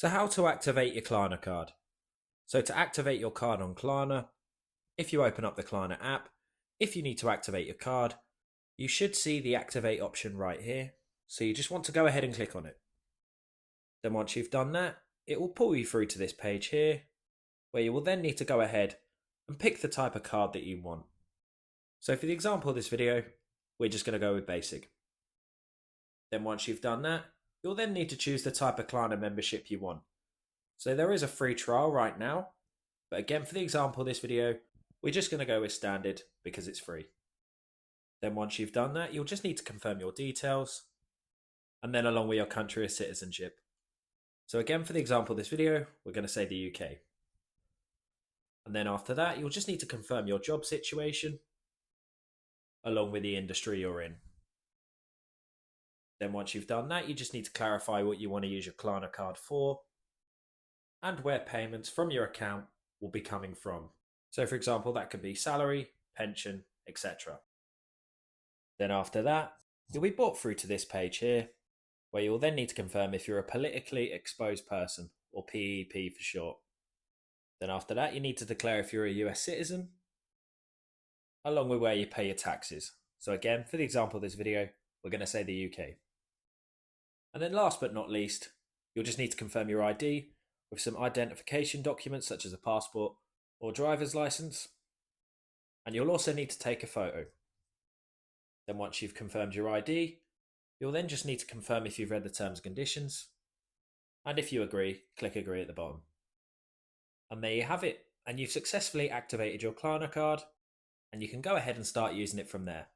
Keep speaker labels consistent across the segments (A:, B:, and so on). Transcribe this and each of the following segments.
A: So how to activate your Klarna card? So to activate your card on Klarna, if you open up the Klarna app, if you need to activate your card, you should see the activate option right here. So you just want to go ahead and click on it. Then once you've done that, it will pull you through to this page here, where you will then need to go ahead and pick the type of card that you want. So for the example of this video, we're just going to go with basic. Then once you've done that, you'll then need to choose the type of Klarna membership you want. So there is a free trial right now, but again, for the example of this video, we're just going to go with standard because it's free. Then once you've done that, you'll just need to confirm your details, and then along with your country of citizenship. So again, for the example of this video, we're going to say the UK. And then after that, you'll just need to confirm your job situation, along with the industry you're in. Then once you've done that, you just need to clarify what you want to use your Klarna card for, and where payments from your account will be coming from. So for example, that could be salary, pension, etc. Then after that, you'll be brought through to this page here, where you'll then need to confirm if you're a politically exposed person, or PEP for short. Then after that, you need to declare if you're a US citizen, along with where you pay your taxes. So again, for the example of this video, we're going to say the UK. And then last but not least, you'll just need to confirm your ID with some identification documents such as a passport or driver's license. And you'll also need to take a photo. Then once you've confirmed your ID, you'll then just need to confirm if you've read the terms and conditions. And if you agree, click agree at the bottom. And there you have it. And you've successfully activated your Klarna card, and you can go ahead and start using it from there.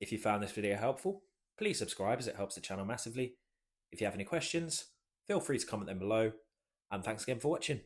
A: If you found this video helpful, please subscribe as it helps the channel massively. If you have any questions, feel free to comment them below. And thanks again for watching.